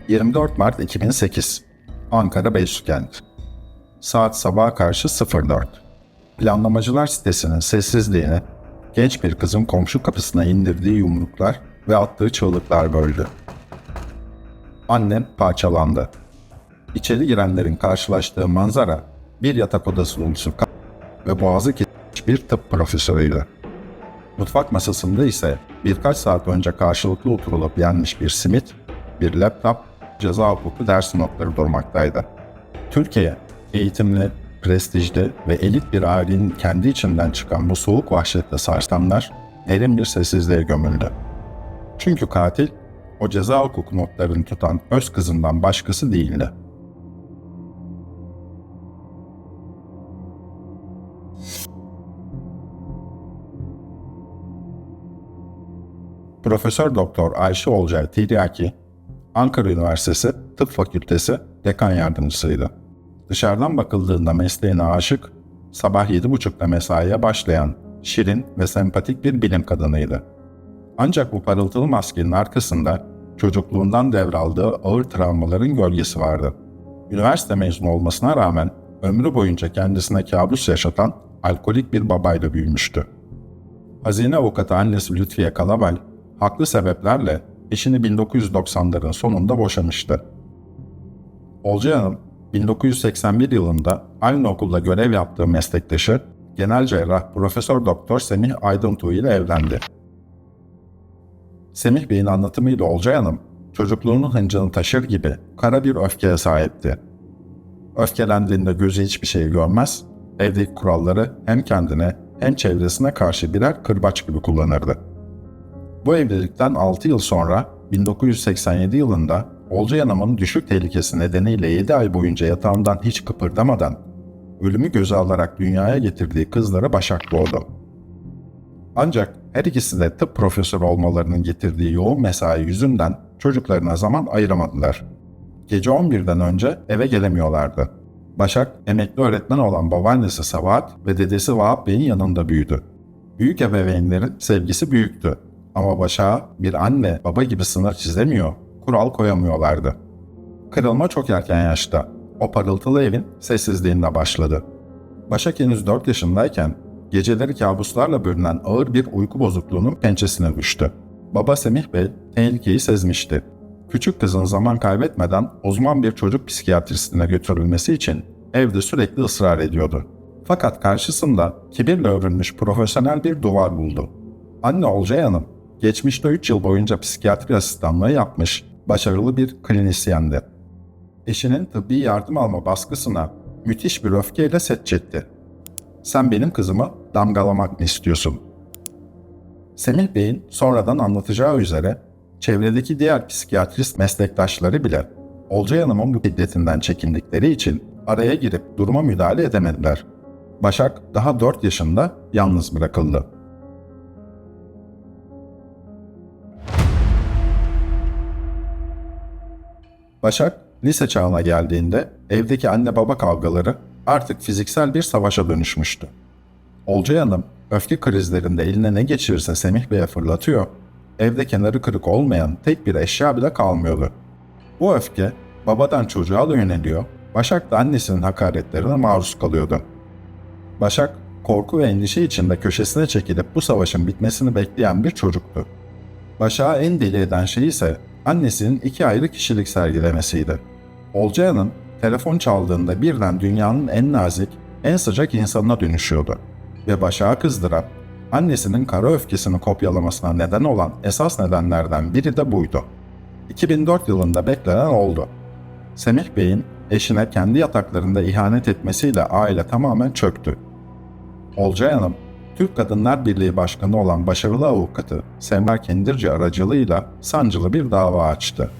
...24 Mart 2008 Ankara Beysükent. Saat sabaha karşı 04. Planlamacılar sitesinin sessizliğini genç bir kızın komşu kapısına indirdiği yumruklar ve attığı çığlıklar böldü. Annem parçalandı. İçeri girenlerin karşılaştığı manzara bir yatak odası dolusu ve boğazı kesilmiş bir tıp profesörüydü. Mutfak masasında ise birkaç saat önce karşılıklı oturulup yenmiş bir simit, bir laptop, ceza hukuku ders notları durmaktaydı. Türkiye, eğitimli, prestijli ve elit bir ailenin kendi içinden çıkan bu soğuk vahşetle sarsanlar derin bir sessizliğe gömüldü. Çünkü katil, o ceza hukuku notlarını tutan öz kızından başkası değildi. Profesör Doktor Ayşe Olcay Tiryaki, Ankara Üniversitesi Tıp Fakültesi Dekan Yardımcısıydı. Dışarıdan bakıldığında mesleğine aşık, sabah 7.30'da mesaiye başlayan, şirin ve sempatik bir bilim kadınıydı. Ancak bu parıltılı maskenin arkasında çocukluğundan devraldığı ağır travmaların gölgesi vardı. Üniversite mezunu olmasına rağmen ömrü boyunca kendisine kabus yaşatan alkolik bir babayla büyümüştü. Hazine avukatı annesi Lütfiye Kalabal, haklı sebeplerle eşini 1990'ların sonunda boşamıştı. Olcay Hanım, 1981 yılında aynı okulda görev yaptığı meslektaşı, genel cerrah Profesör Doktor Semih Aydıntuğ ile evlendi. Semih Bey'in anlatımıyla Olcay Hanım, çocukluğunun hıncını taşır gibi kara bir öfkeye sahipti. Öfkelendiğinde gözü hiçbir şey görmez, evdeki kuralları hem kendine hem çevresine karşı birer kırbaç gibi kullanırdı. Bu evlilikten 6 yıl sonra 1987 yılında Olcay Hanım'ın düşük tehlikesi nedeniyle 7 ay boyunca yatağından hiç kıpırdamadan ölümü göze alarak dünyaya getirdiği kızları Başak doğdu. Ancak her ikisi de tıp profesörü olmalarının getirdiği yoğun mesai yüzünden çocuklarına zaman ayıramadılar. Gece 11'den önce eve gelemiyorlardı. Başak, emekli öğretmen olan babaannesi Sabahat ve dedesi Vahap Bey'in yanında büyüdü. Büyük ebeveynlerin sevgisi büyüktü. Ama Başak'a bir anne, baba gibi sınır çizemiyor, kural koyamıyorlardı. Kırılma çok erken yaşta, o parıltılı evin sessizliğinde başladı. Başak henüz 4 yaşındayken, geceleri kabuslarla bölünen ağır bir uyku bozukluğunun pençesine düştü. Baba Semih Bey, tehlikeyi sezmişti. Küçük kızın zaman kaybetmeden uzman bir çocuk psikiyatristine götürülmesi için evde sürekli ısrar ediyordu. Fakat karşısında kibirle örülmüş profesyonel bir duvar buldu. Anne Olcay Hanım, geçmişte 3 yıl boyunca psikiyatri asistanlığı yapmış, başarılı bir klinisyendi. Eşinin tıbbi yardım alma baskısına müthiş bir öfkeyle set çekti. "Sen benim kızımı damgalamak mı istiyorsun?" Semih Bey'in sonradan anlatacağı üzere çevredeki diğer psikiyatrist meslektaşları bile Olcay Hanım'ın bu şiddetinden çekindikleri için araya girip duruma müdahale edemediler. Başak daha 4 yaşında yalnız bırakıldı. Başak lise çağına geldiğinde evdeki anne baba kavgaları artık fiziksel bir savaşa dönüşmüştü. Olcay Hanım öfke krizlerinde eline ne geçirirse Semih Bey'e fırlatıyor, evde kenarı kırık olmayan tek bir eşya bile kalmıyordu. Bu öfke babadan çocuğa da yöneliyor, Başak da annesinin hakaretlerine maruz kalıyordu. Başak korku ve endişe içinde köşesine çekilip bu savaşın bitmesini bekleyen bir çocuktu. Başak'ı en deli eden şey ise annesinin 2 ayrı kişilik sergilemesiydi. Olcay Hanım telefon çaldığında birden dünyanın en nazik, en sıcak insanına dönüşüyordu ve Başak'ı kızdıran, annesinin kara öfkesini kopyalamasına neden olan esas nedenlerden biri de buydu. 2004 yılında beklenen oldu. Semih Bey'in eşine kendi yataklarında ihanet etmesiyle aile tamamen çöktü. Olcay Hanım, Türk Kadınlar Birliği Başkanı olan başarılı avukatı Semra Kendirci aracılığıyla sancılı bir dava açtı.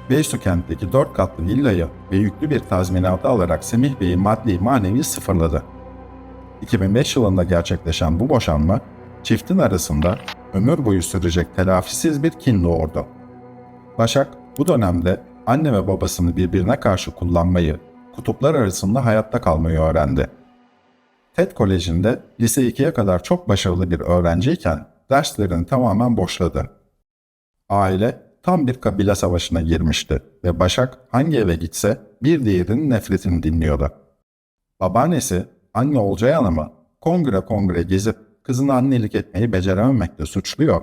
Beysükent'teki 4 katlı villayı ve yüklü bir tazminatı alarak Semih Bey'i maddi manevi sıfırladı. 2005 yılında gerçekleşen bu boşanma, çiftin arasında ömür boyu sürecek telafisiz bir kin doğurdu. Başak bu dönemde anne ve babasını birbirine karşı kullanmayı, kutuplar arasında hayatta kalmayı öğrendi. TED Koleji'nde lise 2'ye kadar çok başarılı bir öğrenciyken derslerini tamamen boşladı. Aile tam bir kabile savaşına girmişti ve Başak hangi eve gitse bir diğerinin nefretini dinliyordu. Babaannesi anne Olcay Hanım'ı kongre kongre gezip kızına annelik etmeyi becerememekle suçluyor.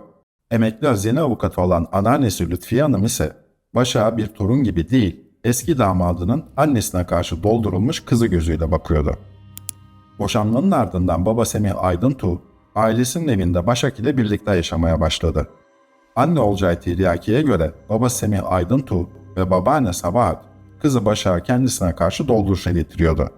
Emekli hazine avukatı olan anneannesi Lütfiye Hanım ise Başak'a bir torun gibi değil, eski damadının annesine karşı doldurulmuş kızı gözüyle bakıyordu. Boşanmanın ardından baba Semih Aydıntuğ, ailesinin evinde Başak ile birlikte yaşamaya başladı. Anne Olcay Tiryaki'ye göre baba Semih Aydıntuğ ve babaanne Sabahat, kızı Başak'ı kendisine karşı dolduruşa getiriyordu.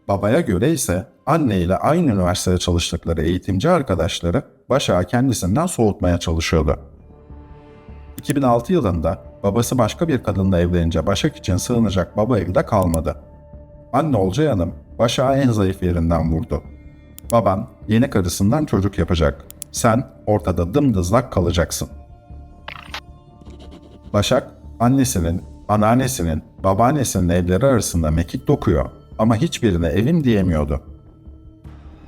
Babaya göre ise anne ile aynı üniversitede çalıştıkları eğitimci arkadaşları Başak'ı kendisinden soğutmaya çalışıyordu. 2006 yılında babası başka bir kadınla evlenince Başak için sığınacak baba evi de kalmadı. Anne Olcay Hanım Başak'ı en zayıf yerinden vurdu. Baban yeni karısından çocuk yapacak. Sen ortada dımdızlak kalacaksın. Başak annesinin, anneannesinin, babaannesinin evleri arasında mekik dokuyor ama hiçbirine evim diyemiyordu.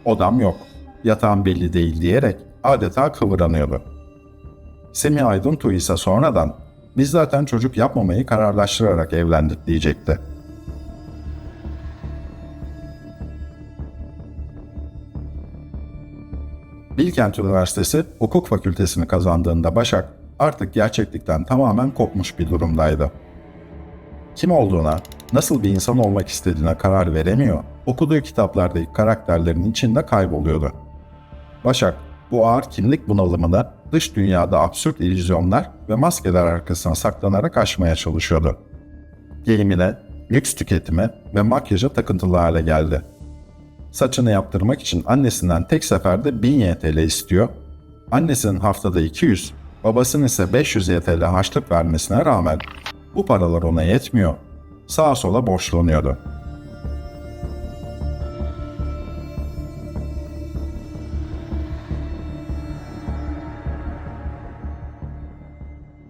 Odam yok, yatağım belli değil diyerek adeta kıvranıyordu. Semih Aydıntuğ ise sonradan biz zaten çocuk yapmamayı kararlaştırarak evlendik diyecekti. Bilkent Üniversitesi Hukuk Fakültesini kazandığında Başak artık gerçeklikten tamamen kopmuş bir durumdaydı. Kim olduğuna, nasıl bir insan olmak istediğine karar veremiyor, okuduğu kitaplardaki karakterlerin içinde kayboluyordu. Başak, bu ağır kimlik bunalımını dış dünyada absürt illüzyonlar ve maskeler arkasına saklanarak aşmaya çalışıyordu. Giyimine, lüks tüketime ve makyaja takıntılı hale geldi. Saçını yaptırmak için annesinden tek seferde 1000 YTL istiyor, annesinin haftada 200, babasının ise 500 YTL harçlık vermesine rağmen bu paralar ona yetmiyor, sağa sola borçlanıyordu.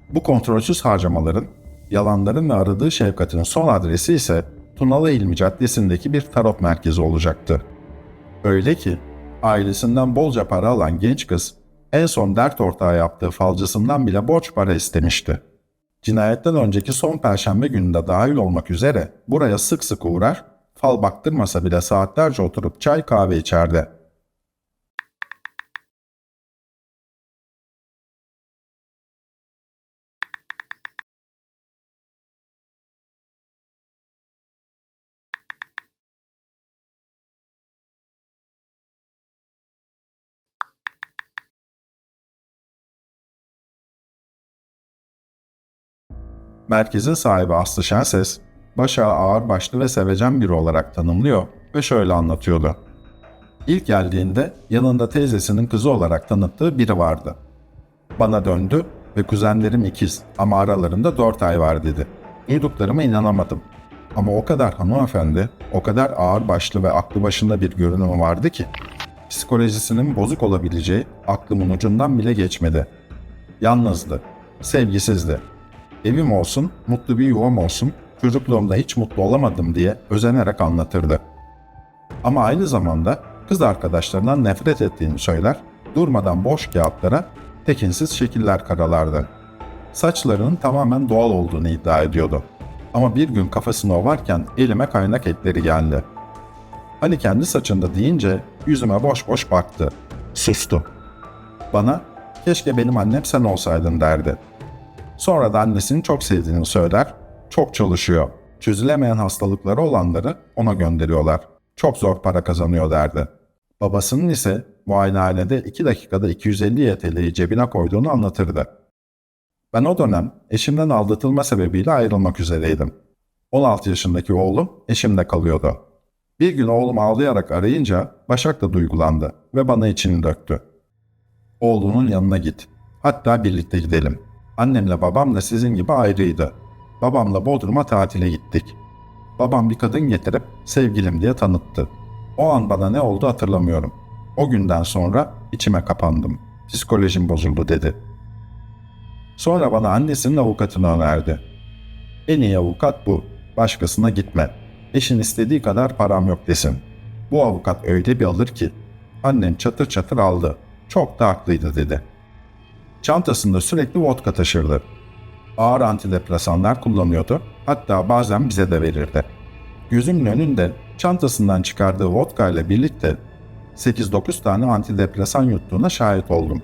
Bu kontrolsüz harcamaların, yalanların ve aradığı şefkatin son adresi ise Tunalı İlmi Caddesi'ndeki bir tarot merkezi olacaktı. Öyle ki ailesinden bolca para alan genç kız en son dert ortağı yaptığı falcısından bile borç para istemişti. Cinayetten önceki son perşembe gününde dahil olmak üzere buraya sık sık uğrar, fal baktırmasa bile saatlerce oturup çay kahve içerdi. Merkezin sahibi Aslı Şenses, Başak'ı ağırbaşlı ve sevecen biri olarak tanımlıyor ve şöyle anlatıyordu. İlk geldiğinde yanında teyzesinin kızı olarak tanıttığı biri vardı. Bana döndü ve kuzenlerim ikiz ama aralarında 4 ay var dedi. Duyduklarıma inanamadım. Ama o kadar hanımefendi, o kadar ağırbaşlı ve aklı başında bir görünümü vardı ki psikolojisinin bozuk olabileceği aklımın ucundan bile geçmedi. Yalnızdı, sevgisizdi. Evim olsun, mutlu bir yuvam olsun, çocukluğumda hiç mutlu olamadım diye özenerek anlatırdı. Ama aynı zamanda kız arkadaşlarından nefret ettiğini söyler, durmadan boş kağıtlara tekinsiz şekiller karalardı. Saçlarının tamamen doğal olduğunu iddia ediyordu. Ama bir gün kafasını ovarken elime kaynak etleri geldi. Hani kendi saçında deyince yüzüme boş boş baktı. Sustu. Bana keşke benim annem sen olsaydın derdi. Sonra da annesini çok sevdiğini söyler, çok çalışıyor. Çözülemeyen hastalıkları olanları ona gönderiyorlar. Çok zor para kazanıyor derdi. Babasının ise muayenehanede 2 dakikada 250 YTL'yi cebine koyduğunu anlatırdı. Ben o dönem eşimden aldatılma sebebiyle ayrılmak üzereydim. 16 yaşındaki oğlum eşimde kalıyordu. Bir gün oğlum ağlayarak arayınca Başak da duygulandı ve bana içini döktü. Oğlunun yanına git. Hatta birlikte gidelim. Annemle babam da sizin gibi ayrıydı. Babamla Bodrum'a tatile gittik. Babam bir kadın getirip sevgilim diye tanıttı. O an bana ne oldu hatırlamıyorum. O günden sonra içime kapandım. Psikolojim bozuldu dedi. Sonra bana annesinin avukatını önerdi. En iyi avukat bu. Başkasına gitme. Eşin istediği kadar param yok desin. Bu avukat öyle bir alır ki. Annem çatır çatır aldı. Çok da haklıydı dedi. Çantasında sürekli vodka taşırdı. Ağır antidepresanlar kullanıyordu, hatta bazen bize de verirdi. Gözümün önünde çantasından çıkardığı vodka ile birlikte 8-9 tane antidepresan yuttuğuna şahit oldum.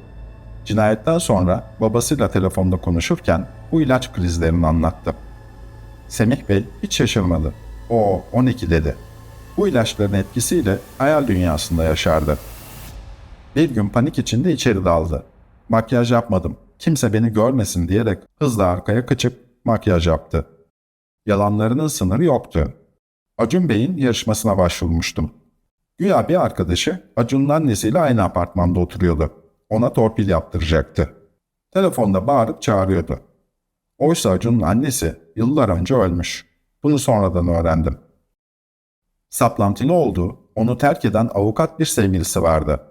Cinayetten sonra babasıyla telefonda konuşurken bu ilaç krizlerini anlattı. Semih Bey hiç şaşırmadı. O 12 dedi. Bu ilaçların etkisiyle hayal dünyasında yaşardı. Bir gün panik içinde içeri daldı. Makyaj yapmadım, kimse beni görmesin diyerek hızla arkaya kaçıp makyaj yaptı. Yalanlarının sınırı yoktu. Acun Bey'in yarışmasına başvurmuştum. Güya bir arkadaşı Acun'un annesiyle aynı apartmanda oturuyordu. Ona torpil yaptıracaktı. Telefonda bağırıp çağırıyordu. Oysa Acun'un annesi yıllar önce ölmüş. Bunu sonradan öğrendim. Saplantılı olduğu, onu terk eden avukat bir sevgilisi vardı.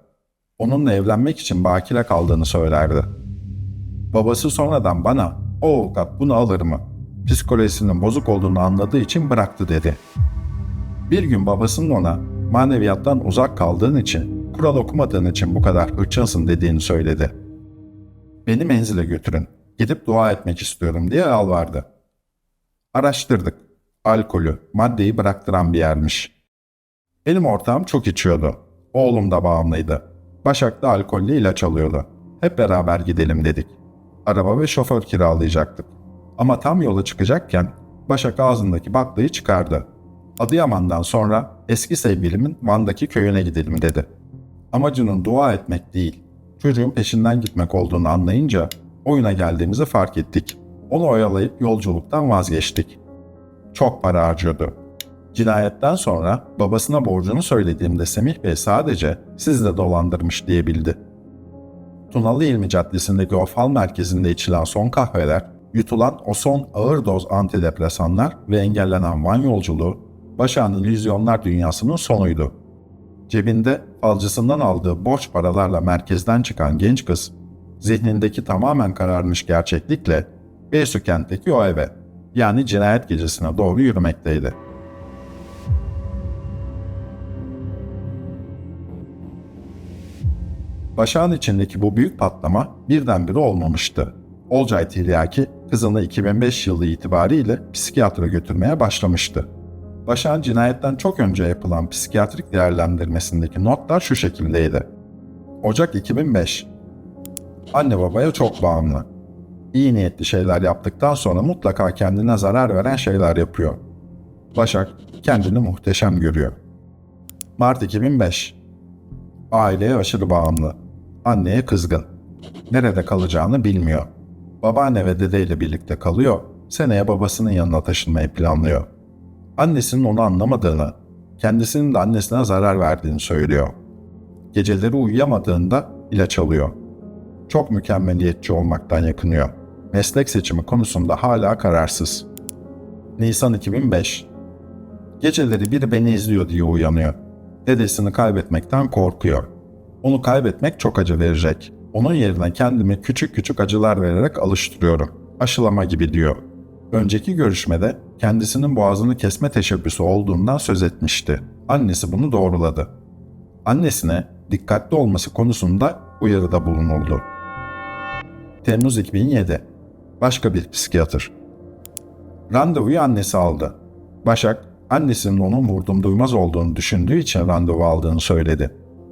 Onunla evlenmek için bakire kaldığını söylerdi. Babası sonradan bana, o avukat bunu alır mı? Psikolojisinin bozuk olduğunu anladığı için bıraktı dedi. Bir gün babasının ona maneviyattan uzak kaldığın için, Kur'an okumadığın için bu kadar hırçınsın dediğini söyledi. Beni menzile götürün, gidip dua etmek istiyorum diye yalvardı. Araştırdık. Alkolü, maddeyi bıraktıran bir yermiş. Benim ortağım çok içiyordu. Oğlum da bağımlıydı. Başak da alkollü ilaç alıyordu. Hep beraber gidelim dedik. Araba ve şoför kiralayacaktık. Ama tam yola çıkacakken Başak ağzındaki baklayı çıkardı. Adıyaman'dan sonra eski sevgilimin Van'daki köyüne gidelim dedi. Amacının dua etmek değil, çocuğun peşinden gitmek olduğunu anlayınca oyuna geldiğimizi fark ettik. Onu oyalayıp yolculuktan vazgeçtik. Çok para harcıyordu. Cinayetten sonra babasına borcunu söylediğimde Semih Bey sadece sizi de dolandırmış diyebildi. Tunalı İlmi Caddesi'ndeki o fal merkezinde içilen son kahveler, yutulan o son ağır doz antidepresanlar ve engellenen Van yolculuğu, Başak'ın illüzyonlar dünyasının sonuydu. Cebinde falcısından aldığı borç paralarla merkezden çıkan genç kız, zihnindeki tamamen kararmış gerçeklikle Beysu kentteki o eve, yani cinayet gecesine doğru yürümekteydi. Başak'ın içindeki bu büyük patlama birdenbire olmamıştı. Olcay Tiryaki kızını 2005 yılı itibariyle psikiyatra götürmeye başlamıştı. Başak'ın cinayetten çok önce yapılan psikiyatrik değerlendirmesindeki notlar şu şekildeydi. Ocak 2005. Anne babaya çok bağımlı. İyi niyetli şeyler yaptıktan sonra mutlaka kendine zarar veren şeyler yapıyor. Başak kendini muhteşem görüyor. Mart 2005. Aileye aşırı bağımlı. Anneye kızgın. Nerede kalacağını bilmiyor. Babaanne ve dedeyle birlikte kalıyor, seneye babasının yanına taşınmayı planlıyor. Annesinin onu anlamadığını, kendisinin de annesine zarar verdiğini söylüyor. Geceleri uyuyamadığında ilaç alıyor. Çok mükemmeliyetçi olmaktan yakınıyor. Meslek seçimi konusunda hala kararsız. Nisan 2005. Geceleri biri beni izliyor diye uyanıyor. Dedesini kaybetmekten korkuyor. Onu kaybetmek çok acı verecek. Onun yerine kendimi küçük küçük acılar vererek alıştırıyorum. Aşılama gibi diyor. Önceki görüşmede kendisinin boğazını kesme teşebbüsü olduğundan söz etmişti. Annesi bunu doğruladı. Annesine dikkatli olması konusunda uyarıda bulunuldu. Temmuz 2007. Başka bir psikiyatr. Randevuyu annesi aldı. Başak, annesinin onun vurdum duymaz olduğunu düşündüğü için randevu aldığını söyledi.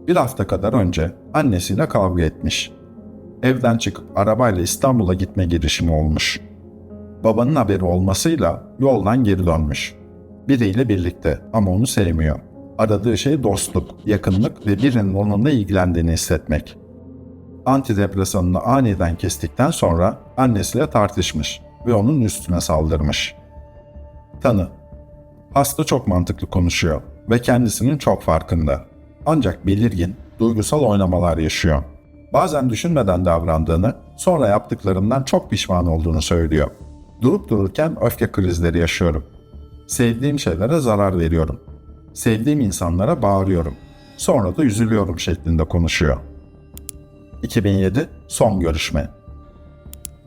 Bir hafta kadar önce annesiyle kavga etmiş. Evden çıkıp arabayla İstanbul'a gitme girişimi olmuş. Babanın haberi olmasıyla yoldan geri dönmüş. Biriyle birlikte ama onu sevmiyor. Aradığı şey dostluk, yakınlık ve birinin onunla ilgilendiğini hissetmek. Antidepresanını aniden kestikten sonra annesiyle tartışmış ve onun üstüne saldırmış. Tanı. Hasta çok mantıklı konuşuyor ve kendisinin çok farkında. Ancak belirgin, duygusal oynamalar yaşıyor. Bazen düşünmeden davrandığını, sonra yaptıklarından çok pişman olduğunu söylüyor. Durup dururken öfke krizleri yaşıyorum. Sevdiğim şeylere zarar veriyorum. Sevdiğim insanlara bağırıyorum. Sonra da üzülüyorum şeklinde konuşuyor. 2007 son görüşme.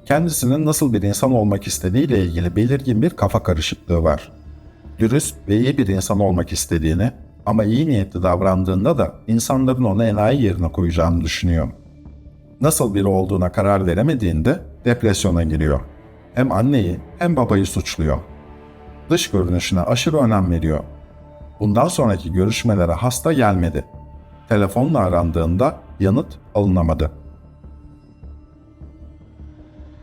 Kendisinin nasıl bir insan olmak istediğiyle ilgili belirgin bir kafa karışıklığı var. Dürüst ve iyi bir insan olmak istediğini ama iyi niyetli davrandığında da insanların onu enayi yerine koyacağını düşünüyor. Nasıl biri olduğuna karar veremediğinde depresyona giriyor. Hem anneyi hem babayı suçluyor. Dış görünüşüne aşırı önem veriyor. Bundan sonraki görüşmelere hasta gelmedi. Telefonla arandığında yanıt alınamadı.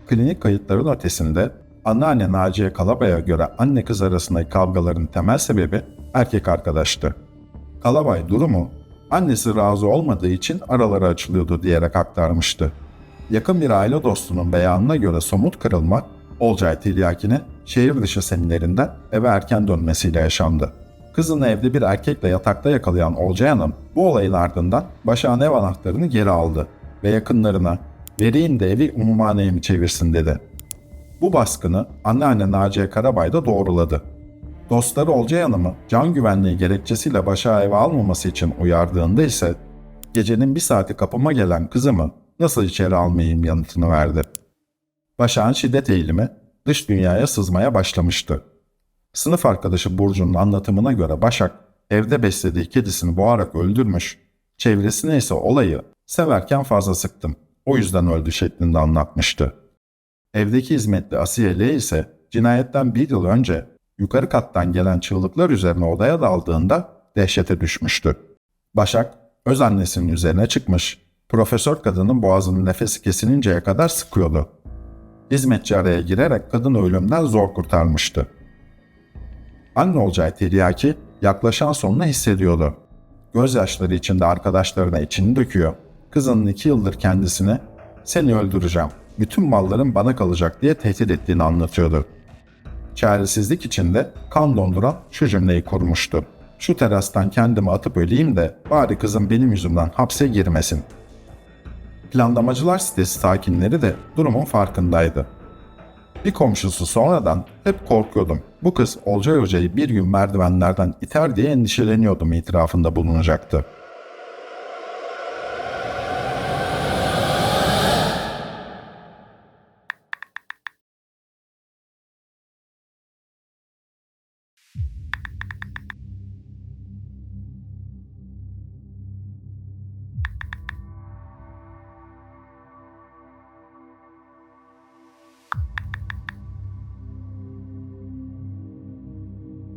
Klinik kayıtların ötesinde anneanne Naciye Kalabay'a göre anne kız arasındaki kavgaların temel sebebi erkek arkadaştı. Kalabay durumu annesi razı olmadığı için araları açılıyordu diyerek aktarmıştı. Yakın bir aile dostunun beyanına göre somut kırılma Olcay Tiryaki'nin şehir dışı seminerinden eve erken dönmesiyle yaşandı. Kızını evde bir erkekle yatakta yakalayan Olcay Hanım bu olayın ardından Başak'ın ev anahtarını geri aldı ve yakınlarına "Vereyim de evi umumhaneye mi çevirsin?" dedi. Bu baskını anneanne Naciye Karabay da doğruladı. Dostları Olcay Hanım'ı can güvenliği gerekçesiyle Başak'ı eve almaması için uyardığında ise "Gecenin bir saati kapıma gelen kızımı nasıl içeri almayayım?" yanıtını verdi. Başak'ın şiddet eğilimi dış dünyaya sızmaya başlamıştı. Sınıf arkadaşı Burcu'nun anlatımına göre Başak evde beslediği kedisini boğarak öldürmüş, çevresine ise olayı "severken fazla sıktım, o yüzden öldü" şeklinde anlatmıştı. Evdeki hizmetli Asiye L ise cinayetten bir yıl önce yukarı kattan gelen çığlıklar üzerine odaya daldığında dehşete düşmüştü. Başak öz annesinin üzerine çıkmış, profesör kadının boğazının nefesi kesilinceye kadar sıkıyordu. Hizmetçi araya girerek kadını ölümden zor kurtarmıştı. Anne Olcay Tiryaki yaklaşan sonunu hissediyordu. Gözyaşları içinde arkadaşlarına içini döküyor. Kızının 2 yıldır kendisine "Seni öldüreceğim, bütün malların bana kalacak" diye tehdit ettiğini anlatıyordu. Çaresizlik içinde kan donduran şu cümleyi kurmuştu: "Şu terastan kendimi atıp öleyim de bari kızım benim yüzümden hapse girmesin." Planlamacılar sitesi sakinleri de durumun farkındaydı. Bir komşusu sonradan "Hep korkuyordum, bu kız Olcay Hoca'yı bir gün merdivenlerden iter diye endişeleniyordum" itirafında bulunacaktı.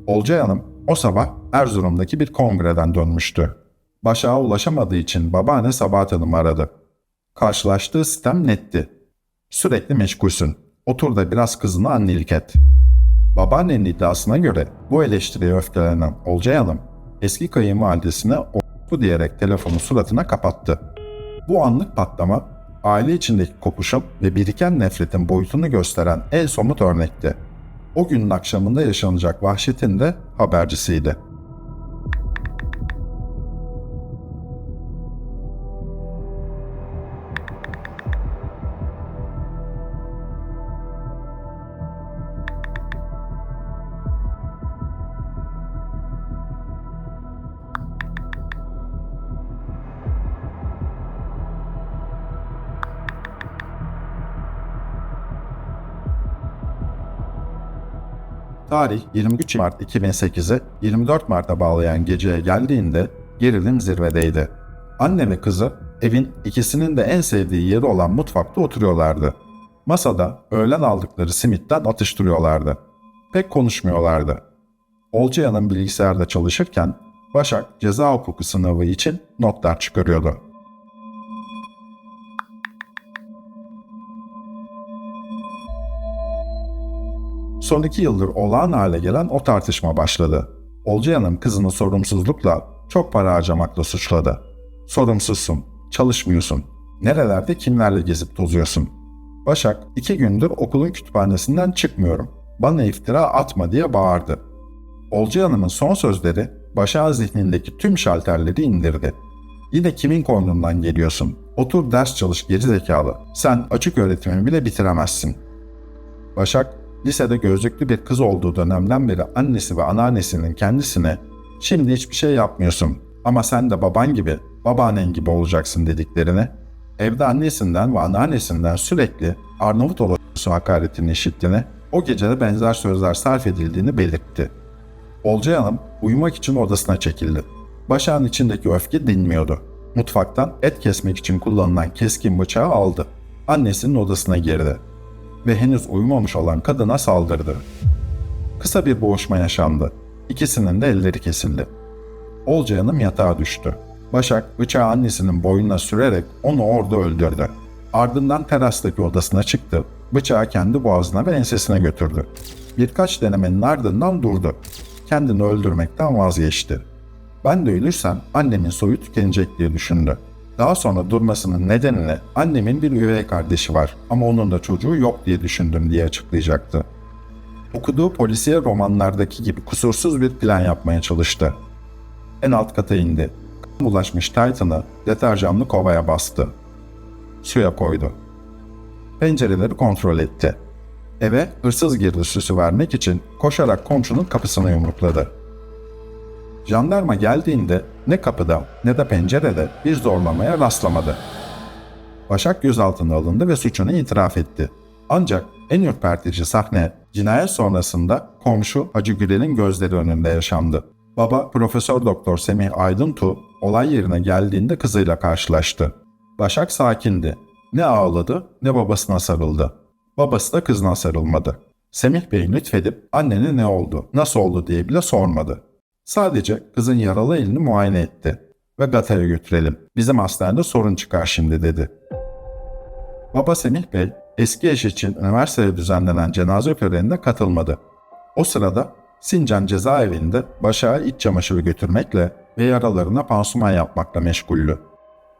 Olcay Hanım o sabah Erzurum'daki bir kongreden dönmüştü. Başak'a ulaşamadığı için babaanne Sabahat Hanım'ı aradı. Karşılaştığı sitem netti. "Sürekli meşgulsün. Otur da biraz kızına annelik et." Babaannenin iddiasına göre bu eleştiriye öfkelenen Olcay Hanım eski kayınvalidesine "bu" diyerek telefonu suratına kapattı. Bu anlık patlama aile içindeki kopuşum ve biriken nefretin boyutunu gösteren en somut örnekti. O günün akşamında yaşanacak vahşetin de habercisiydi. Tarih 23 Mart 2008'i 24 Mart'a bağlayan geceye geldiğinde gerilim zirvedeydi. Anne ve kızı evin ikisinin de en sevdiği yeri olan mutfakta oturuyorlardı. Masada öğlen aldıkları simitten atıştırıyorlardı. Pek konuşmuyorlardı. Olcay Hanım bilgisayarda çalışırken Başak ceza hukuku sınavı için notlar çıkarıyordu. Son 2 yıldır olağan hale gelen o tartışma başladı. Olcay Hanım kızını sorumsuzlukla, çok para harcamakla suçladı. "Sorumsuzsun, çalışmıyorsun, nerelerde kimlerle gezip tozuyorsun?" Başak 2 gündür okulun kütüphanesinden çıkmıyorum, bana iftira atma diye bağırdı. Olcay Hanım'ın son sözleri Başak'ın zihnindeki tüm şalterleri indirdi. "Yine kimin koynundan geliyorsun? Otur ders çalış gerizekalı. Sen açık öğretimi bile bitiremezsin." Başak, lisede gözlüklü bir kız olduğu dönemden beri annesi ve anneannesinin kendisine "Şimdi hiçbir şey yapmıyorsun ama sen de baban gibi, babaannen gibi olacaksın" dediklerini, evde annesinden ve anneannesinden sürekli Arnavut orospu hakaretini işittiğini, o gecede benzer sözler sarf edildiğini belirtti. Olcay Hanım uyumak için odasına çekildi. Başak'ın içindeki öfke dinmiyordu. Mutfaktan et kesmek için kullanılan keskin bıçağı aldı. Annesinin odasına girdi ve henüz uyumamış olan kadına saldırdı. Kısa bir boğuşma yaşandı. İkisinin de elleri kesildi. Olcay Hanım yatağa düştü. Başak bıçağı annesinin boynuna sürerek onu orada öldürdü. Ardından terastaki odasına çıktı. Bıçağı kendi boğazına ve ensesine götürdü. Birkaç denemenin ardından durdu. Kendini öldürmekten vazgeçti. Ben de ölürsem annemin soyu tükenecek diye düşündü. Daha sonra durmasının nedenini annemin bir üvey kardeşi var ama onun da çocuğu yok diye düşündüm diye açıklayacaktı. Okuduğu polisiye romanlardaki gibi kusursuz bir plan yapmaya çalıştı. En alt kata indi. Kan bulaşmış Titan'ı deterjanlı kovaya bastı. Suya koydu. Pencereleri kontrol etti. Eve hırsız girdi süsü vermek için koşarak komşunun kapısını yumrukladı. Jandarma geldiğinde ne kapıda ne de pencerede bir zorlamaya rastlamadı. Başak gözaltına alındı ve suçunu itiraf etti. Ancak en ürpertici sahne cinayet sonrasında komşu Hacı Güler'in gözleri önünde yaşandı. Baba Profesör Doktor Semih Aydıntuğ olay yerine geldiğinde kızıyla karşılaştı. Başak sakindi. Ne ağladı ne babasına sarıldı. Babası da kızına sarılmadı. Semih Bey lütfedip annene ne oldu, nasıl oldu diye bile sormadı. Sadece kızın yaralı elini muayene etti ve Gata'ya götürelim. Bizim hastanede sorun çıkar şimdi dedi. Baba Semih Bey eski eş için üniversitede düzenlenen cenaze törenine katılmadı. O sırada Sincan cezaevinde Başak'a iç çamaşırı götürmekle ve yaralarına pansuman yapmakla meşguldü.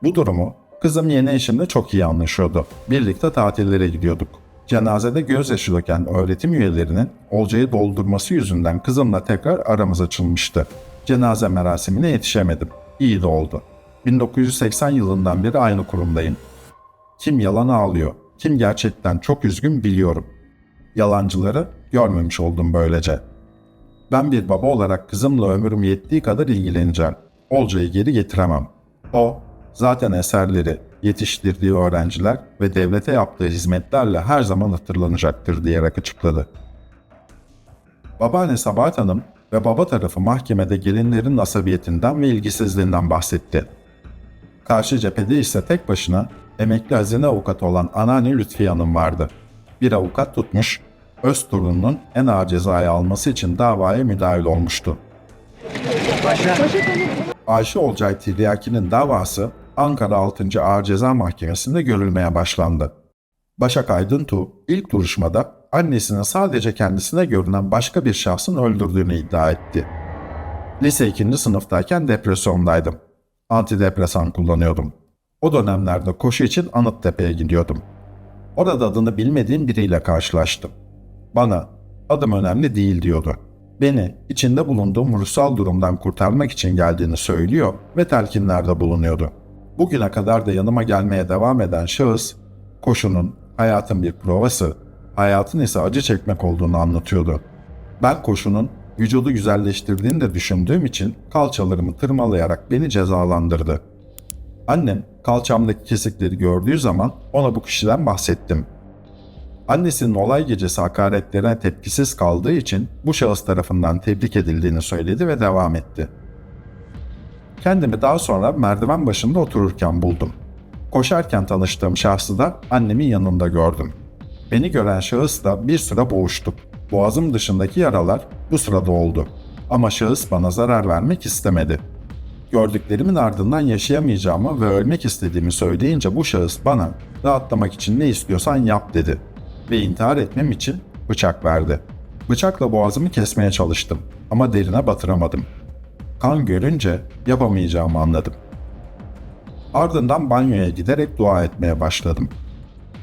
Bu durumu kızım yeni eşimle çok iyi anlaşıyordu. Birlikte tatillere gidiyorduk. Cenazede gözyaşı döken öğretim üyelerinin Olcay'ı doldurması yüzünden kızımla tekrar aramız açılmıştı. Cenaze merasimine yetişemedim. İyi de oldu. 1980 yılından beri aynı kurumdayım. Kim yalan ağlıyor, kim gerçekten çok üzgün biliyorum. Yalancıları görmemiş oldum böylece. Ben bir baba olarak kızımla ömrüm yettiği kadar ilgileneceğim. Olcay'ı geri getiremem. O, zaten eserleri, yetiştirdiği öğrenciler ve devlete yaptığı hizmetlerle her zaman hatırlanacaktır diyerek açıkladı. Babaanne Sabahat Hanım ve baba tarafı mahkemede gelinlerin asabiyetinden ve ilgisizliğinden bahsetti. Karşı cephede ise tek başına emekli hazine avukatı olan anneanne Lütfiye Hanım vardı. Bir avukat tutmuş, öz torununun en ağır cezayı alması için davaya müdahil olmuştu. Ayşe Olcay Tiryaki'nin davası Ankara 6. Ağır Ceza Mahkemesi'nde görülmeye başlandı. Başak Aydıntuğ ilk duruşmada annesinin sadece kendisine görünen başka bir şahsın öldürdüğünü iddia etti. Lise 2. sınıftayken depresyondaydım. Antidepresan kullanıyordum. O dönemlerde koşu için Anıttepe'ye gidiyordum. Orada adını bilmediğim biriyle karşılaştım. Bana adım önemli değil diyordu. Beni içinde bulunduğum ruhsal durumdan kurtarmak için geldiğini söylüyor ve telkinlerde bulunuyordu. Bugüne kadar da yanıma gelmeye devam eden şahıs, koşunun hayatın bir provası, hayatın ise acı çekmek olduğunu anlatıyordu. Ben koşunun vücudu güzelleştirdiğini de düşündüğüm için kalçalarımı tırmalayarak beni cezalandırdı. Annem kalçamdaki kesikleri gördüğü zaman ona bu kişiden bahsettim. Annesinin olay gecesi hakaretlerine tepkisiz kaldığı için bu şahıs tarafından tebrik edildiğini söyledi ve devam etti. Kendimi daha sonra merdiven başında otururken buldum. Koşarken tanıştığım şahsı da annemin yanında gördüm. Beni gören şahısla bir süre boğuştuk. Boğazım dışındaki yaralar bu sırada oldu. Ama şahıs bana zarar vermek istemedi. Gördüklerimin ardından yaşayamayacağımı ve ölmek istediğimi söyleyince bu şahıs bana rahatlamak için ne istiyorsan yap dedi. Ve intihar etmem için bıçak verdi. Bıçakla boğazımı kesmeye çalıştım ama derine batıramadım. Kan görünce yapamayacağımı anladım. Ardından banyoya giderek dua etmeye başladım.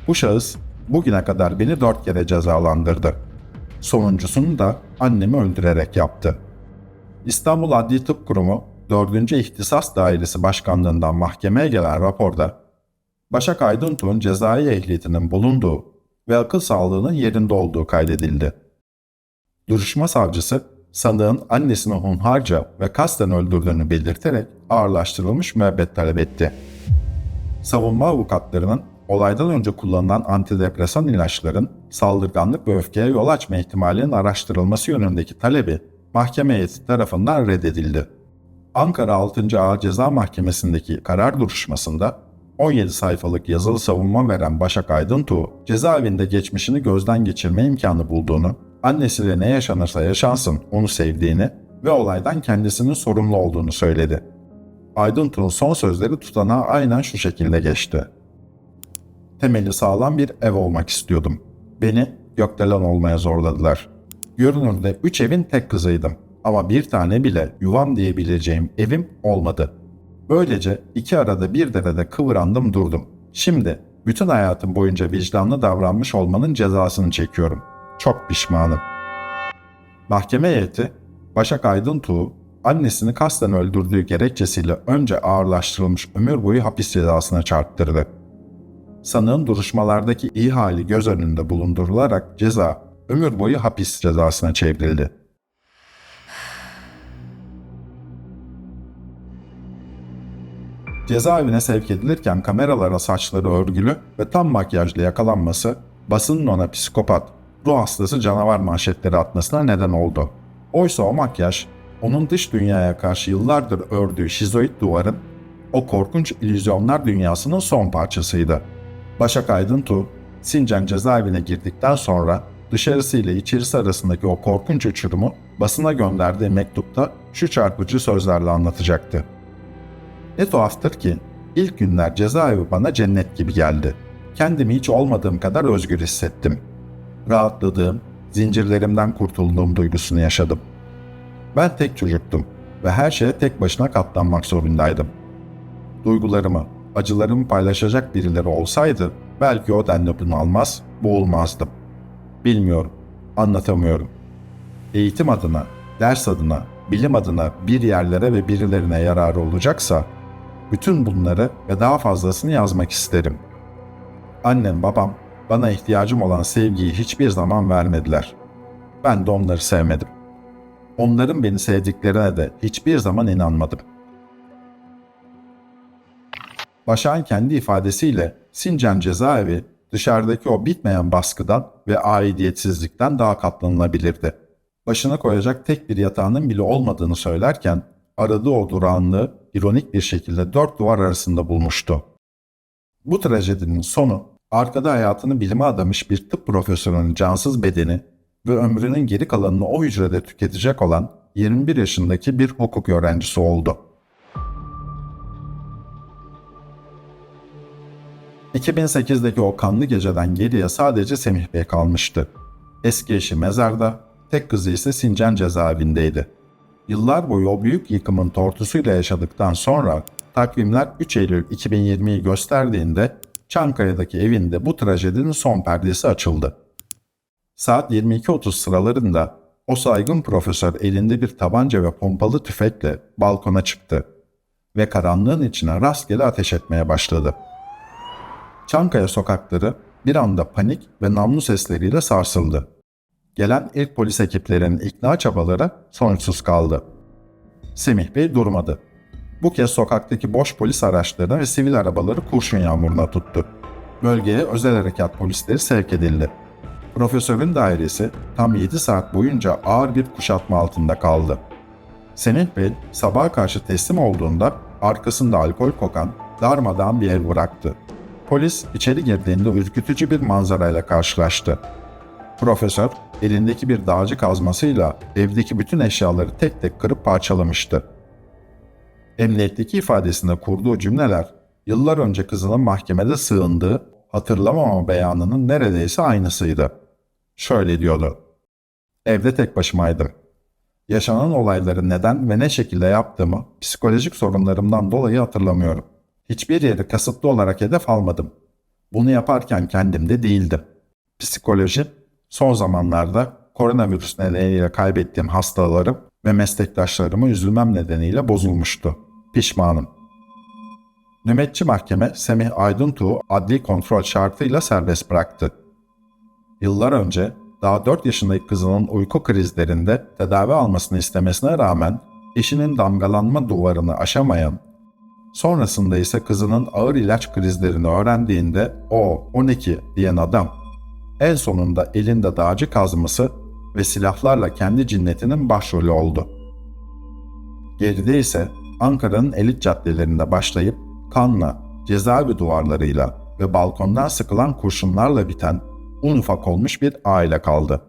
Bu şahıs bugüne kadar beni 4 kere cezalandırdı. Sonuncusunu da annemi öldürerek yaptı. İstanbul Adli Tıp Kurumu 4. İhtisas Dairesi Başkanlığından mahkemeye gelen raporda Başak Aydıntuğ'un cezai ehliyetinin bulunduğu ve akıl sağlığının yerinde olduğu kaydedildi. Duruşma savcısı sanığın annesini hunharca ve kasten öldürdüğünü belirterek ağırlaştırılmış müebbet talep etti. Savunma avukatlarının olaydan önce kullanılan antidepresan ilaçların saldırganlık ve öfkeye yol açma ihtimalinin araştırılması yönündeki talebi mahkeme heyeti tarafından reddedildi. Ankara 6. Ağır Ceza Mahkemesi'ndeki karar duruşmasında 17 sayfalık yazılı savunma veren Başak Aydıntuğ, cezaevinde geçmişini gözden geçirme imkanı bulduğunu, annesiyle ne yaşanırsa yaşansın onu sevdiğini ve olaydan kendisinin sorumlu olduğunu söyledi. Aydıntuğ'un son sözleri tutanağa aynen şu şekilde geçti. Temeli sağlam bir ev olmak istiyordum. Beni gökdelen olmaya zorladılar. Görünürde 3 evin tek kızıydım. Ama bir tane bile yuvam diyebileceğim evim olmadı. Böylece iki arada bir derede kıvrandım durdum. Şimdi bütün hayatım boyunca vicdanlı davranmış olmanın cezasını çekiyorum. Çok pişmanım. Mahkeme heyeti, Başak Aydıntuğ'u annesini kasten öldürdüğü gerekçesiyle önce ağırlaştırılmış ömür boyu hapis cezasına çarptırdı. Sanığın duruşmalardaki iyi hali göz önünde bulundurularak ceza ömür boyu hapis cezasına çevrildi. Cezaevine sevk edilirken kameralara saçları örgülü ve tam makyajlı yakalanması basının ona psikopat, ruh hastası canavar manşetleri atmasına neden oldu. Oysa o makyaj onun dış dünyaya karşı yıllardır ördüğü şizoid duvarın o korkunç illüzyonlar dünyasının son parçasıydı. Başak Aydıntuğ, Sincan cezaevine girdikten sonra dışarısı ile içerisi arasındaki o korkunç uçurumu basına gönderdiği mektupta şu çarpıcı sözlerle anlatacaktı. Ne tuhaftır ki ilk günler cezaevi bana cennet gibi geldi. Kendimi hiç olmadığım kadar özgür hissettim. Rahatladığım, zincirlerimden kurtulduğum duygusunu yaşadım. Ben tek çocuktum ve her şeye tek başına katlanmak zorundaydım. Duygularımı, acılarımı paylaşacak birileri olsaydı belki o denli bunalmaz, boğulmazdım. Bilmiyorum, anlatamıyorum. Eğitim adına, ders adına, bilim adına bir yerlere ve birilerine yararı olacaksa bütün bunları ve daha fazlasını yazmak isterim. Annem babam bana ihtiyacım olan sevgiyi hiçbir zaman vermediler. Ben de onları sevmedim. Onların beni sevdiklerine de hiçbir zaman inanmadım. Başak'ın kendi ifadesiyle Sincan cezaevi dışarıdaki o bitmeyen baskıdan ve aidiyetsizlikten daha katlanılabilirdi. Başına koyacak tek bir yatağının bile olmadığını söylerken aradığı o durağanlığı ironik bir şekilde dört duvar arasında bulmuştu. Bu trajedinin sonu arkada hayatını bilime adamış bir tıp profesörünün cansız bedeni ve ömrünün geri kalanını o hücrede tüketecek olan 21 yaşındaki bir hukuk öğrencisi oldu. 2008'deki o kanlı geceden geriye sadece Semih Bey kalmıştı. Eski eşi mezarda, tek kızı ise Sincan cezaevindeydi. Yıllar boyu o büyük yıkımın tortusuyla yaşadıktan sonra takvimler 3 Eylül 2020'yi gösterdiğinde Çankaya'daki evinde bu trajedinin son perdesi açıldı. Saat 22.30 sıralarında o saygın profesör elinde bir tabanca ve pompalı tüfekle balkona çıktı ve karanlığın içine rastgele ateş etmeye başladı. Çankaya sokakları bir anda panik ve namlu sesleriyle sarsıldı. Gelen ilk polis ekiplerinin ikna çabaları sonuçsuz kaldı. Semih Bey durmadı. Bu kez sokaktaki boş polis araçlarını ve sivil arabaları kurşun yağmuruna tuttu. Bölgeye özel harekat polisleri sevk edildi. Profesörün dairesi tam 7 saat boyunca ağır bir kuşatma altında kaldı. Semih Bey sabaha karşı teslim olduğunda arkasında alkol kokan darmadağın bir ev bıraktı. Polis içeri girdiğinde ürkütücü bir manzarayla karşılaştı. Profesör elindeki bir dağcı kazmasıyla evdeki bütün eşyaları tek tek kırıp parçalamıştı. Emniyetteki ifadesinde kurduğu cümleler yıllar önce kızının mahkemede sığındığı hatırlamama beyanının neredeyse aynısıydı. Şöyle diyordu: "Evde tek başımaydım. Yaşanan olayları neden ve ne şekilde yaptığımı psikolojik sorunlarımdan dolayı hatırlamıyorum. Hiçbir yeri kasıtlı olarak hedef almadım. Bunu yaparken kendimde değildim. Psikoloji, son zamanlarda koronavirüs nedeniyle kaybettiğim hastalarım ve meslektaşlarımı üzülmem nedeniyle bozulmuştu. Pişmanım." Nöbetçi mahkeme Semih Aydıntuğ'u adli kontrol şartıyla serbest bıraktı. Yıllar önce daha 4 yaşındaki kızının uyku krizlerinde tedavi almasını istemesine rağmen eşinin damgalanma duvarını aşamayan, sonrasında ise kızının ağır ilaç krizlerini öğrendiğinde "O 12" diyen adam, en sonunda elinde dağcı kazması ve silahlarla kendi cinnetinin başrolü oldu. Geride ise Ankara'nın elit caddelerinde başlayıp kanla, cezaevi duvarlarıyla ve balkondan sıkılan kurşunlarla biten un ufak olmuş bir aile kaldı.